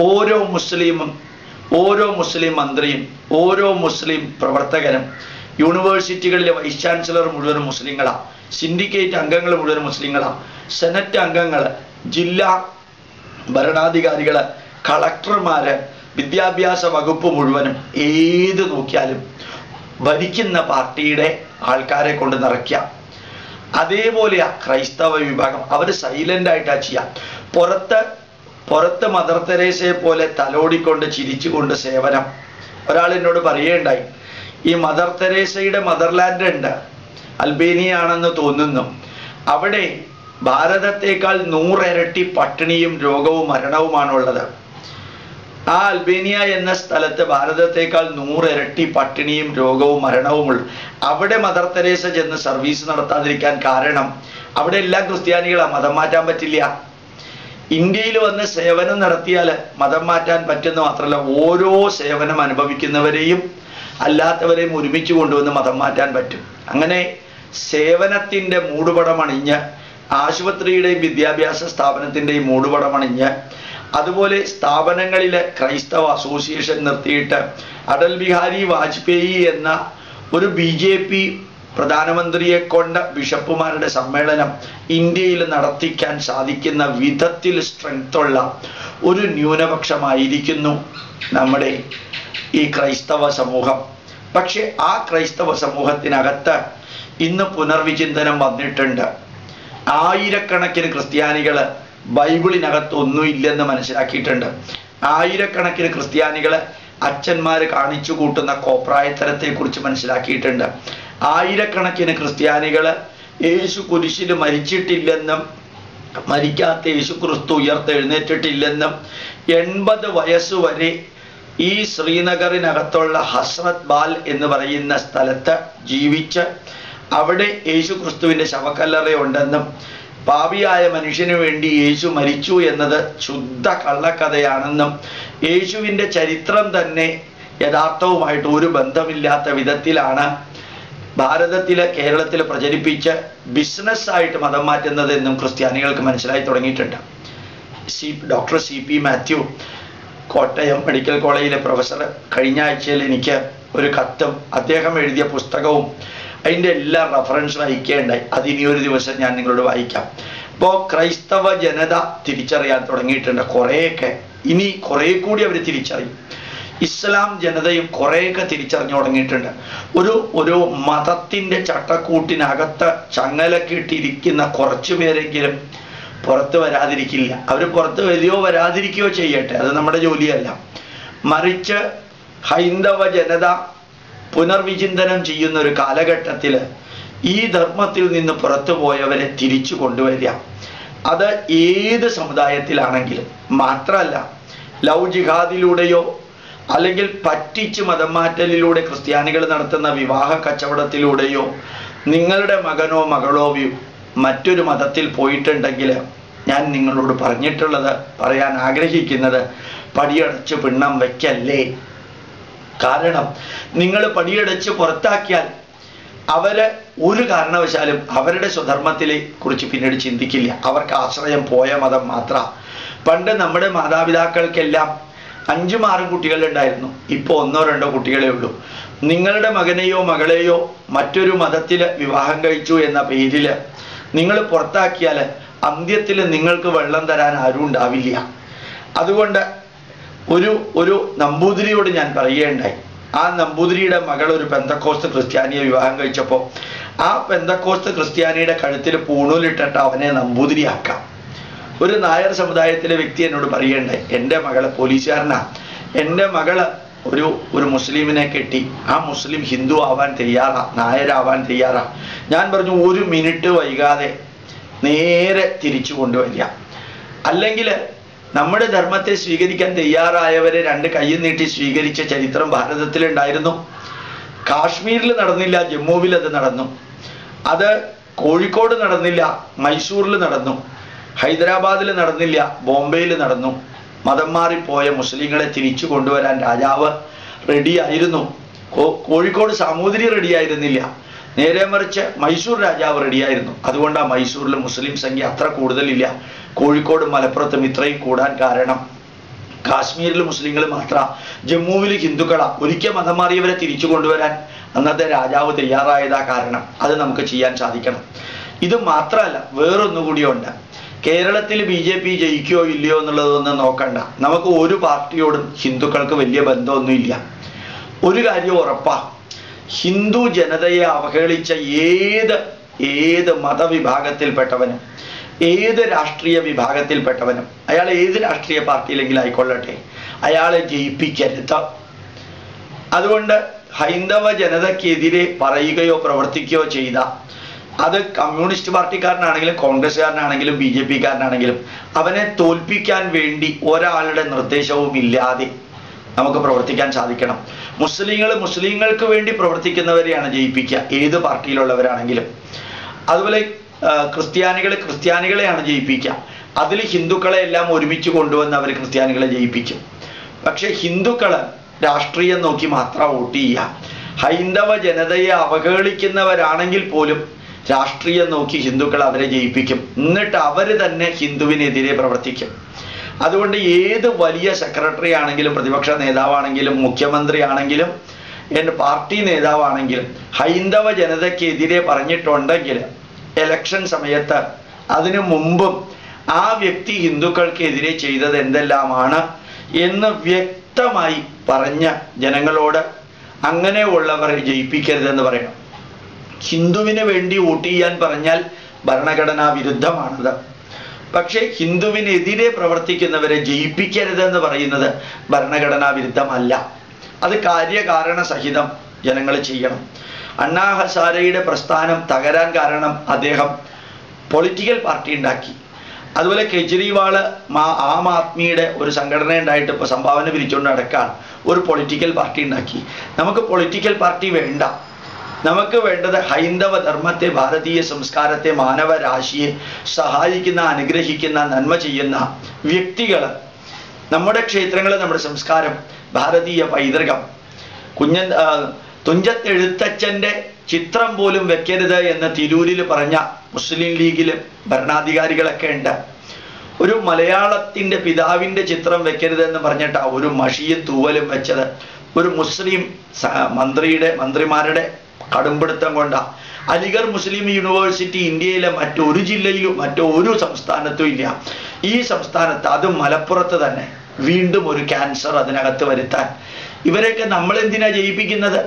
ഓരോ മുസ്ലിമും, ഓരോ മുസ്ലിം മന്ത്രിയും, ഓരോ മുസ്ലിം പ്രവർത്തകനും, യൂണിവേഴ്സിറ്റികളിലെ വൈസ് ചാൻസലർ മുഴുവനും മുസ്ലിങ്ങളാണ്, സിൻഡിക്കേറ്റ് അംഗങ്ങൾ മുഴുവൻ മുസ്ലിങ്ങളാണ്, സെനറ്റ് അംഗങ്ങൾ, ജില്ലാ ഭരണാധികാരികൾ, കളക്ടർമാര്, വിദ്യാഭ്യാസ വകുപ്പ് മുഴുവനും ഏത് നോക്കിയാലും ഭരിക്കുന്ന പാർട്ടിയുടെ ആൾക്കാരെ കൊണ്ട് നിറയ്ക്കുക. അതേപോലെയാ ക്രൈസ്തവ വിഭാഗം, അവർ സൈലൻ്റായിട്ടാ ചെയ്യുക. പുറത്ത് മദർ തെരേസയെ പോലെ തലോടിക്കൊണ്ട് ചിരിച്ചുകൊണ്ട് സേവനം. ഒരാൾ എന്നോട് പറയുകയുണ്ടായി, ഈ മദർ തെരേസയുടെ മദർലാൻഡ് ഉണ്ട്, അൽബേനിയ ആണെന്ന് തോന്നുന്നു, അവിടെ ഭാരതത്തേക്കാൾ 100 ഇരട്ടി പട്ടിണിയും രോഗവും മരണവുമാണുള്ളത്. ആ അൽബേനിയ എന്ന സ്ഥലത്ത് ഭാരതത്തേക്കാൾ 100 ഇരട്ടി പട്ടിണിയും രോഗവും മരണവുമുള്ളൂ. അവിടെ മദർ തെരേസ ചെന്ന് സർവീസ് നടത്താതിരിക്കാൻ കാരണം അവിടെ എല്ലാം ക്രിസ്ത്യാനികളാണ്, മതം മാറ്റാൻ പറ്റില്ല. ഇന്ത്യയിൽ വന്ന് സേവനം നടത്തിയാൽ മതം മാറ്റാൻ പറ്റുന്ന മാത്രമല്ല, ഓരോ സേവനം അനുഭവിക്കുന്നവരെയും അല്ലാത്തവരെയും ഒരുമിച്ച് കൊണ്ടുവന്ന് മതം മാറ്റാൻ പറ്റും. അങ്ങനെ സേവനത്തിൻ്റെ മൂടുപടമണിഞ്ഞ്, ആശുപത്രിയുടെയും വിദ്യാഭ്യാസ സ്ഥാപനത്തിൻ്റെയും മൂടുപടമണിഞ്ഞ്, അതുപോലെ സ്ഥാപനങ്ങളിലെ ക്രൈസ്തവ അസോസിയേഷൻ നിർത്തിയിട്ട് അടൽ ബിഹാരി വാജ്പേയി എന്ന ഒരു BJP പ്രധാനമന്ത്രിയെ കൊണ്ട ബിഷപ്പുമാരുടെ സമ്മേളനം ഇന്ത്യയിൽ നടത്തിക്കാൻ സാധിക്കുന്ന വിധത്തിൽ സ്ട്രെങ്ത്തുള്ള ഒരു ന്യൂനപക്ഷമായിരിക്കുന്നു നമ്മുടെ ഈ ക്രൈസ്തവ സമൂഹം. പക്ഷെ ആ ക്രൈസ്തവ സമൂഹത്തിനകത്ത് ഇന്ന് പുനർവിചിന്തനം വന്നിട്ടുണ്ട്. ആയിരക്കണക്കിന് ക്രിസ്ത്യാനികൾ ബൈബിളിനകത്ത് ഒന്നുമില്ലെന്ന് മനസ്സിലാക്കിയിട്ടുണ്ട്. ആയിരക്കണക്കിന് ക്രിസ്ത്യാനികൾ അച്ഛന്മാർ കാണിച്ചു കൂട്ടുന്ന കോപ്രായത്തരത്തെക്കുറിച്ച് മനസ്സിലാക്കിയിട്ടുണ്ട്. ആയിരക്കണക്കിന് ക്രിസ്ത്യാനികൾ യേശു കുരിശിൽ മരിച്ചിട്ടില്ലെന്നും മരിക്കാത്ത യേശു ക്രിസ്തു ഉയർത്തെഴുന്നേറ്റിട്ടില്ലെന്നും 80 വയസ്സുവരെ ഈ ശ്രീനഗറിനകത്തുള്ള ഹസ്രത് ബാൽ എന്ന് പറയുന്ന സ്ഥലത്ത് ജീവിച്ച് അവിടെ യേശു ക്രിസ്തുവിൻ്റെ ശവക്കല്ലറയുണ്ടെന്നും പാപിയായ മനുഷ്യന് വേണ്ടി യേശു മരിച്ചു എന്നത് ശുദ്ധ കള്ളക്കഥയാണെന്നും യേശുവിൻ്റെ ചരിത്രം തന്നെ യഥാർത്ഥവുമായിട്ട് ഒരു ബന്ധമില്ലാത്ത വിധത്തിലാണ് ഭാരതത്തിലെ കേരളത്തിൽ പ്രചരിപ്പിച്ച് ബിസിനസ്സായിട്ട് മതം മാറ്റുന്നതെന്നും ക്രിസ്ത്യാനികൾക്ക് മനസ്സിലായി തുടങ്ങിയിട്ടുണ്ട്. Doctor CP Mathew Kottayam medical കോളേജിലെ പ്രൊഫസർ കഴിഞ്ഞ ആഴ്ചയിൽ എനിക്ക് ഒരു കത്തും അദ്ദേഹം എഴുതിയ പുസ്തകവും അതിൻ്റെ എല്ലാ റെഫറൻസും അയക്കേണ്ടായി. അതിനിയൊരു ദിവസം ഞാൻ നിങ്ങളോട് വായിക്കാം. ഇപ്പോൾ ക്രൈസ്തവ ജനത തിരിച്ചറിയാൻ തുടങ്ങിയിട്ടുണ്ട് കുറേയൊക്കെ. ഇനി കുറേ കൂടി അവർ തിരിച്ചറിയും. ഇസ്ലാം ജനതയും കുറേയൊക്കെ തിരിച്ചറിഞ്ഞു തുടങ്ങിയിട്ടുണ്ട്. ഒരു മതത്തിൻ്റെ ചട്ടക്കൂട്ടിനകത്ത് ചങ്ങലക്കിട്ടിരിക്കുന്ന കുറച്ചു പേരെങ്കിലും പുറത്ത് വരാതിരിക്കില്ല. അവർ പുറത്ത് വരികയോ വരാതിരിക്കുകയോ ചെയ്യട്ടെ, അത് നമ്മുടെ ജോലിയല്ല. മറിച്ച് ഹൈന്ദവ ജനത പുനർവിചിന്തനം ചെയ്യുന്ന ഒരു കാലഘട്ടത്തിൽ ഈ ധർമ്മത്തിൽ നിന്ന് പുറത്തു പോയവരെ തിരിച്ചു കൊണ്ടുവരിക. അത് ഏത് സമുദായത്തിലാണെങ്കിലും. മാത്രമല്ല, ലവ് ജിഹാദിലൂടെയോ അല്ലെങ്കിൽ പറ്റിച്ച് മതം മാറ്റലിലൂടെ ക്രിസ്ത്യാനികൾ നടത്തുന്ന വിവാഹ കച്ചവടത്തിലൂടെയോ നിങ്ങളുടെ മകനോ മകളോ മറ്റൊരു മതത്തിൽ പോയിട്ടുണ്ടെങ്കിൽ ഞാൻ നിങ്ങളോട് പറയാൻ ആഗ്രഹിക്കുന്നത് പടിയടച്ച് പിണ്ണം വയ്ക്കല്ലേ. കാരണം നിങ്ങൾ പടിയടച്ച് പുറത്താക്കിയാൽ അവര് ഒരു കാരണവശാലും അവരുടെ സ്വധർമ്മത്തിലെ കുറിച്ച് പിന്നീട് ചിന്തിക്കില്ല. അവർക്ക് ആശ്രയം പോയ മതം മാത്രം. പണ്ട് നമ്മുടെ മാതാപിതാക്കൾക്കെല്ലാം 5-6 കുട്ടികളുണ്ടായിരുന്നു. ഇപ്പോൾ 1-2 കുട്ടികളേ ഉള്ളൂ. നിങ്ങളുടെ മകനെയോ മകളെയോ മറ്റൊരു മതത്തിൽ വിവാഹം കഴിച്ചു എന്ന പേരിൽ നിങ്ങൾ പുറത്താക്കിയാൽ അന്ത്യത്തിൽ നിങ്ങൾക്ക് വെള്ളം തരാൻ ആരും ഉണ്ടാവില്ല. അതുകൊണ്ട് ഒരു നമ്പൂതിരിയോട് ഞാൻ പറയുകയുണ്ടായി. ആ നമ്പൂതിരിയുടെ മകൾ ഒരു പെന്തക്കോസ്ത് ക്രിസ്ത്യാനിയെ വിവാഹം കഴിച്ചപ്പോൾ ആ പെന്തക്കോസ്ത് ക്രിസ്ത്യാനിയുടെ കഴുത്തിൽ പൂണൂലിട്ടിട്ട് അവനെ നമ്പൂതിരിയാക്കാം. ഒരു നായർ സമുദായത്തിലെ വ്യക്തി എന്നോട് പറയുകയുണ്ടായി, എൻ്റെ മകള് പോലീസുകാരനാ, എൻ്റെ മകള് ഒരു മുസ്ലിമിനെ കെട്ടി, ആ മുസ്ലിം ഹിന്ദു ആവാൻ തയ്യാറാ, നായരാവാൻ തയ്യാറാ. ഞാൻ പറഞ്ഞു 1 മിനിറ്റ് വൈകാതെ നേരെ തിരിച്ചു കൊണ്ടുവരിക. അല്ലെങ്കിൽ നമ്മുടെ ധർമ്മത്തെ സ്വീകരിക്കാൻ തയ്യാറായവരെ 2 കൈ നീട്ടി സ്വീകരിച്ച ചരിത്രം ഭാരതത്തിലുണ്ടായിരുന്നു. കാശ്മീരിൽ നടന്നില്ല, ജമ്മുവിൽ അത് നടന്നു. അത് കോഴിക്കോട് നടന്നില്ല, മൈസൂരിൽ നടന്നു. ഹൈദരാബാദിൽ നടന്നില്ല, ബോംബെയിൽ നടന്നു. മതം മാറിപ്പോയ മുസ്ലിങ്ങളെ തിരിച്ചു കൊണ്ടുവരാൻ രാജാവ് റെഡിയായിരുന്നു. കോഴിക്കോട് സാമൂതിരി റെഡിയായിരുന്നില്ല, നേരെ മറിച്ച് മൈസൂർ രാജാവ് റെഡിയായിരുന്നു. അതുകൊണ്ടാണ് മൈസൂരിൽ മുസ്ലിം സംഖ്യ അത്ര കൂടുതലില്ല. കോഴിക്കോടും മലപ്പുറത്തും ഇത്രയും കൂടാൻ കാരണം കാശ്മീരിൽ മുസ്ലിങ്ങൾ മാത്രം, ജമ്മുവിൽ ഹിന്ദുക്കളാ. ഒരിക്കൽ മതം മാറിയവരെ തിരിച്ചു കൊണ്ടുവരാൻ അന്നത്തെ രാജാവ് തയ്യാറായതാ കാരണം. അത് നമുക്ക് ചെയ്യാൻ സാധിക്കണം. ഇത് മാത്രമല്ല, വേറൊന്നുകൂടിയുണ്ട്. കേരളത്തിൽ BJP ജയിക്കുകയോ ഇല്ലയോ എന്നുള്ളതൊന്നും നോക്കണ്ട. നമുക്ക് ഒരു പാർട്ടിയോടും ഹിന്ദുക്കൾക്ക് വലിയ ബന്ധമൊന്നുമില്ല. ഒരു കാര്യം ഉറപ്പാ, ഹിന്ദു ജനതയെ അവഹേളിച്ച ഏത് മതവിഭാഗത്തിൽപ്പെട്ടവനും ഏത് രാഷ്ട്രീയ വിഭാഗത്തിൽപ്പെട്ടവനും അയാൾ ഏത് രാഷ്ട്രീയ പാർട്ടിയിലെങ്കിലും ആയിക്കൊള്ളട്ടെ, അയാളെ ജയിപ്പിക്കരുത്. അതുകൊണ്ട് ഹൈന്ദവ ജനതയ്ക്കെതിരെ പറയുകയോ പ്രവർത്തിക്കുകയോ ചെയ്ത അത് കമ്മ്യൂണിസ്റ്റ് പാർട്ടിക്കാരനാണെങ്കിലും കോൺഗ്രസ്സുകാരനാണെങ്കിലും BJPക്കാരനാണെങ്കിലും അവനെ തോൽപ്പിക്കാൻ വേണ്ടി ഒരാളുടെ നിർദ്ദേശവും ഇല്ലാതെ നമുക്ക് പ്രവർത്തിക്കാൻ സാധിക്കണം. മുസ്ലിങ്ങൾക്ക് വേണ്ടി പ്രവർത്തിക്കുന്നവരെയാണ് ജയിപ്പിക്കുക, ഏത് പാർട്ടിയിലുള്ളവരാണെങ്കിലും. അതുപോലെ ക്രിസ്ത്യാനികളെയാണ് ജയിപ്പിക്കുക. അതിൽ ഹിന്ദുക്കളെ എല്ലാം ഒരുമിച്ച് കൊണ്ടുവന്ന് അവർ ക്രിസ്ത്യാനികളെ ജയിപ്പിക്കും. പക്ഷെ ഹിന്ദുക്കൾ രാഷ്ട്രീയം നോക്കി മാത്രം വോട്ട് ചെയ്യുക. ഹൈന്ദവ ജനതയെ അവഹേളിക്കുന്നവരാണെങ്കിൽ പോലും രാഷ്ട്രീയം നോക്കി ഹിന്ദുക്കൾ അവരെ ജയിപ്പിക്കും. എന്നിട്ട് അവർ തന്നെ ഹിന്ദുവിനെതിരെ പ്രവർത്തിക്കും. അതുകൊണ്ട് ഏത് വലിയ സെക്രട്ടറി ആണെങ്കിലും, പ്രതിപക്ഷ നേതാവാണെങ്കിലും, മുഖ്യമന്ത്രി ആണെങ്കിലും, പാർട്ടി നേതാവാണെങ്കിലും ഹൈന്ദവ ജനതയ്ക്കെതിരെ പറഞ്ഞിട്ടുണ്ടെങ്കിൽ ഇലക്ഷൻ സമയത്ത് അതിനു മുമ്പും ആ വ്യക്തി ഹിന്ദുക്കൾക്കെതിരെ ചെയ്തത് എന്തെല്ലാമാണ് എന്ന് വ്യക്തമായി പറഞ്ഞ ജനങ്ങളോട് അങ്ങനെയുള്ളവരെ ജയിപ്പിക്കരുതെന്ന് പറയണം. ഹിന്ദുവിന് വേണ്ടി വോട്ട് ചെയ്യാൻ പറഞ്ഞാൽ ഭരണഘടനാ വിരുദ്ധമാണത്. പക്ഷെ ഹിന്ദുവിനെതിരെ പ്രവർത്തിക്കുന്നവരെ ജയിപ്പിക്കരുതെന്ന് പറയുന്നത് ഭരണഘടനാ വിരുദ്ധമല്ല. അത് കാര്യകാരണ സഹിതം ജനങ്ങൾ ചെയ്യണം. അണ്ണാ ഹസാരയുടെ പ്രസ്ഥാനം തകരാൻ കാരണം അദ്ദേഹം പൊളിറ്റിക്കൽ പാർട്ടി ഉണ്ടാക്കി. അതുപോലെ കെജ്രിവാള് ആം ആദ്മിയുടെ ഒരു സംഘടന ഉണ്ടായിട്ട് ഇപ്പോൾ സംഭാവന പിരിച്ചുകൊണ്ട് നടക്കാൻ ഒരു പൊളിറ്റിക്കൽ പാർട്ടി ഉണ്ടാക്കി. നമുക്ക് പൊളിറ്റിക്കൽ പാർട്ടി വേണ്ട. നമുക്ക് വേണ്ടത് ഹൈന്ദവ ധർമ്മത്തെ, ഭാരതീയ സംസ്കാരത്തെ, മാനവരാശിയെ സഹായിക്കുന്ന, അനുഗ്രഹിക്കുന്ന, നന്മ ചെയ്യുന്ന വ്യക്തികൾ. നമ്മുടെ ക്ഷേത്രങ്ങൾ, നമ്മുടെ സംസ്കാരം, ഭാരതീയ പൈതൃകം. തുഞ്ചത്തെഴുത്തച്ഛൻ്റെ ചിത്രം പോലും വെക്കരുത് എന്ന് തിരൂരിൽ പറഞ്ഞ മുസ്ലിം ലീഗിൽ ഭരണാധികാരികളൊക്കെ ഉണ്ട്. ഒരു മലയാളത്തിൻ്റെ പിതാവിൻ്റെ ചിത്രം വെക്കരുതെന്ന് പറഞ്ഞിട്ടാ ഒരു മഷിയും തൂവലും വെച്ചത്. ഒരു മുസ്ലിം മന്ത്രിമാരുടെ കടുംപിടുത്തം കൊണ്ടാ. അലിഗർ മുസ്ലിം യൂണിവേഴ്സിറ്റി ഇന്ത്യയിലെ മറ്റൊരു ജില്ലയിലും മറ്റൊരു സംസ്ഥാനത്തും ഇല്ല. ഈ സംസ്ഥാനത്ത്, അതും മലപ്പുറത്ത് തന്നെ, വീണ്ടും ഒരു ക്യാൻസർ അതിനകത്ത് വരുത്താൻ. ഇവരെയൊക്കെ നമ്മൾ എന്തിനാ ജയിപ്പിക്കുന്നത്?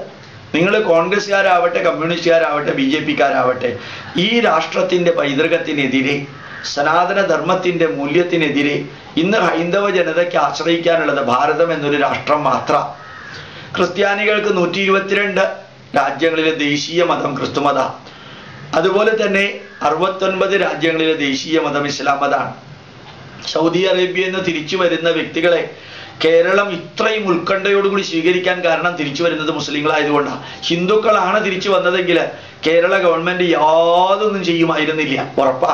നിങ്ങൾ കോൺഗ്രസ്സുകാരാവട്ടെ, കമ്മ്യൂണിസ്റ്റുകാരാവട്ടെ, BJPക്കാരാവട്ടെ, ഈ രാഷ്ട്രത്തിൻ്റെ പൈതൃകത്തിനെതിരെ, സനാതന ധർമ്മത്തിൻ്റെ മൂല്യത്തിനെതിരെ ഇന്ന് ഹൈന്ദവ ജനതയ്ക്ക് ആശ്രയിക്കാനുള്ളത് ഭാരതം എന്നൊരു രാഷ്ട്രം മാത്രം. ക്രിസ്ത്യാനികൾക്ക് 122 രാജ്യങ്ങളിലെ ദേശീയ മതം ക്രിസ്തുമത. അതുപോലെ തന്നെ 69 രാജ്യങ്ങളിലെ ദേശീയ മതം ഇസ്ലാം മതമാണ്. സൗദി അറേബ്യയിൽ നിന്ന് തിരിച്ചു വരുന്ന വ്യക്തികളെ കേരളം ഇത്രയും ഉത്കണ്ഠയോടുകൂടി സ്വീകരിക്കാൻ കാരണം തിരിച്ചു വരുന്നത് മുസ്ലിങ്ങളായതുകൊണ്ടാണ്. ഹിന്ദുക്കളാണ് തിരിച്ചു വന്നതെങ്കിൽ കേരള ഗവൺമെന്റ് യാതൊന്നും ചെയ്യുമായിരുന്നില്ല, ഉറപ്പാ.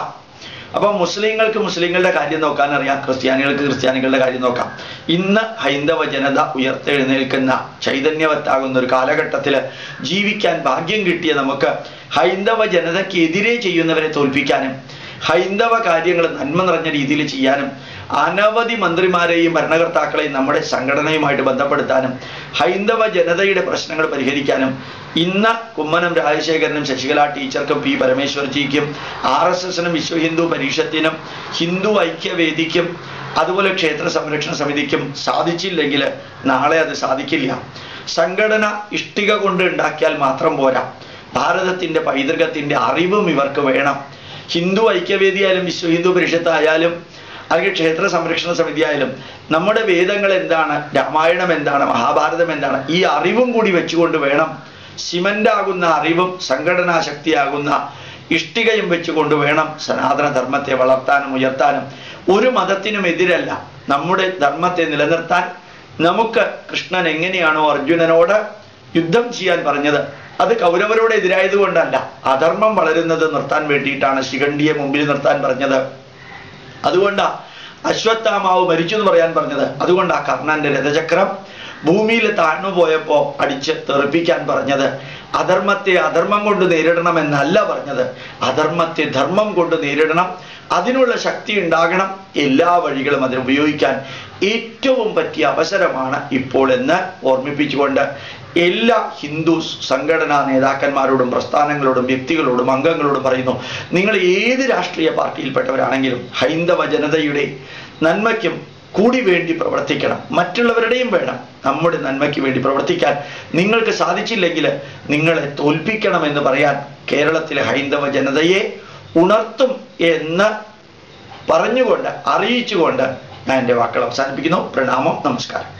അപ്പം മുസ്ലിങ്ങൾക്ക് മുസ്ലിങ്ങളുടെ കാര്യം നോക്കാൻ അറിയാം, ക്രിസ്ത്യാനികൾക്ക് ക്രിസ്ത്യാനികളുടെ കാര്യം നോക്കാം. ഇന്ന് ഹൈന്ദവ ജനത ഉയർത്തെഴുന്നേൽക്കുന്ന, ചൈതന്യവത്താകുന്ന ഒരു കാലഘട്ടത്തിൽ ജീവിക്കാൻ ഭാഗ്യം കിട്ടിയ നമുക്ക് ഹൈന്ദവ ജനതയ്ക്കെതിരെ ചെയ്യുന്നവരെ തോൽപ്പിക്കാനും, ഹൈന്ദവ കാര്യങ്ങൾ നന്മ നിറഞ്ഞ രീതിയിൽ ചെയ്യാനും, അനവധി മന്ത്രിമാരെയും ഭരണകർത്താക്കളെയും നമ്മുടെ സംഘടനയുമായിട്ട് ബന്ധപ്പെടുത്താനും, ഹൈന്ദവ ജനതയുടെ പ്രശ്നങ്ങൾ പരിഹരിക്കാനും ഇന്ന് കുമ്മനം രാജശേഖരനും ശശികല ടീച്ചർക്കും പി പരമേശ്വർജിക്കും RSSനും വിശ്വ ഹിന്ദു പരിഷത്തിനും ഹിന്ദു ഐക്യവേദിക്കും അതുപോലെ ക്ഷേത്ര സംരക്ഷണ സമിതിക്കും സാധിച്ചില്ലെങ്കിൽ നാളെ അത് സാധിക്കില്ല. സംഘടന ഇഷ്ടിക കൊണ്ട് ഉണ്ടാക്കിയാൽ മാത്രം പോരാ, ഭാരതത്തിൻ്റെ പൈതൃകത്തിൻ്റെ അറിവും ഇവർക്ക് വേണം. ഹിന്ദു ഐക്യവേദി ആയാലും വിശ്വ ഹിന്ദു പരിഷത്തായാലും അല്ലെങ്കിൽ ക്ഷേത്ര സംരക്ഷണ സമിതി ആയാലും നമ്മുടെ വേദങ്ങൾ എന്താണ്, രാമായണം എന്താണ്, മഹാഭാരതം എന്താണ്, ഈ അറിവും കൂടി വെച്ചുകൊണ്ട് വേണം, സിമന്റ് ആകുന്ന അറിവും സംഘടനാ ശക്തിയാകുന്ന ഇഷ്ടികയും വെച്ചുകൊണ്ട് വേണം സനാതന ധർമ്മത്തെ വളർത്താനും ഉയർത്താനും. ഒരു മതത്തിനും എതിരല്ല, നമ്മുടെ ധർമ്മത്തെ നിലനിർത്താൻ നമുക്ക് കൃഷ്ണൻ എങ്ങനെയാണോ അർജുനനോട് യുദ്ധം ചെയ്യാൻ പറഞ്ഞത്, അത് കൗരവരോട് എതിരായതുകൊണ്ടല്ല, അധർമ്മം വളരുന്നത് നിർത്താൻ വേണ്ടിയിട്ടാണ് ശിഖണ്ഡിയെ മുമ്പിൽ നിർത്താൻ പറഞ്ഞത്. അതുകൊണ്ടാ അശ്വത്ഥാമാവ് മരിച്ചു എന്ന് പറയാൻ പറഞ്ഞത്. അതുകൊണ്ടാ കർണന്റെ രഥചക്രം ഭൂമിയിൽ താഴ്ന്നു പോയപ്പോ അടിച്ച് തെറിപ്പിക്കാൻ പറഞ്ഞത്. അധർമ്മത്തെ അധർമ്മം കൊണ്ട് നേരിടണമെന്നല്ല പറഞ്ഞത്, അധർമ്മത്തെ ധർമ്മം കൊണ്ട് നേരിടണം, അതിനുള്ള ശക്തി ഉണ്ടാകണം. എല്ലാ വഴികളും അതിന് ഉപയോഗിക്കാൻ ഏറ്റവും പറ്റിയ അവസരമാണ് ഇപ്പോൾ എന്ന് ഓർമ്മിപ്പിച്ചുകൊണ്ട് എല്ലാ ഹിന്ദു സംഘടനാ നേതാക്കന്മാരോടും പ്രസ്ഥാനങ്ങളോടും വ്യക്തികളോടും അംഗങ്ങളോടും പറയുന്നു, നിങ്ങൾ ഏത് രാഷ്ട്രീയ പാർട്ടിയിൽപ്പെട്ടവരാണെങ്കിലും ഹൈന്ദവ ജനതയുടെ നന്മയ്ക്കും കൂടി വേണ്ടി പ്രവർത്തിക്കണം. മറ്റുള്ളവരുടെയും വേണം. നമ്മുടെ നന്മയ്ക്ക് വേണ്ടി പ്രവർത്തിക്കാൻ നിങ്ങൾക്ക് സാധിച്ചില്ലെങ്കിൽ നിങ്ങളെ തോൽപ്പിക്കണമെന്ന് പറയാൻ കേരളത്തിലെ ഹൈന്ദവ ജനതയെ ഉണർത്തും എന്ന് പറഞ്ഞുകൊണ്ട്, അറിയിച്ചുകൊണ്ട് ഞാൻ എൻ്റെ വാക്കുകൾ അവസാനിപ്പിക്കുന്നു. പ്രണാമം, നമസ്കാരം.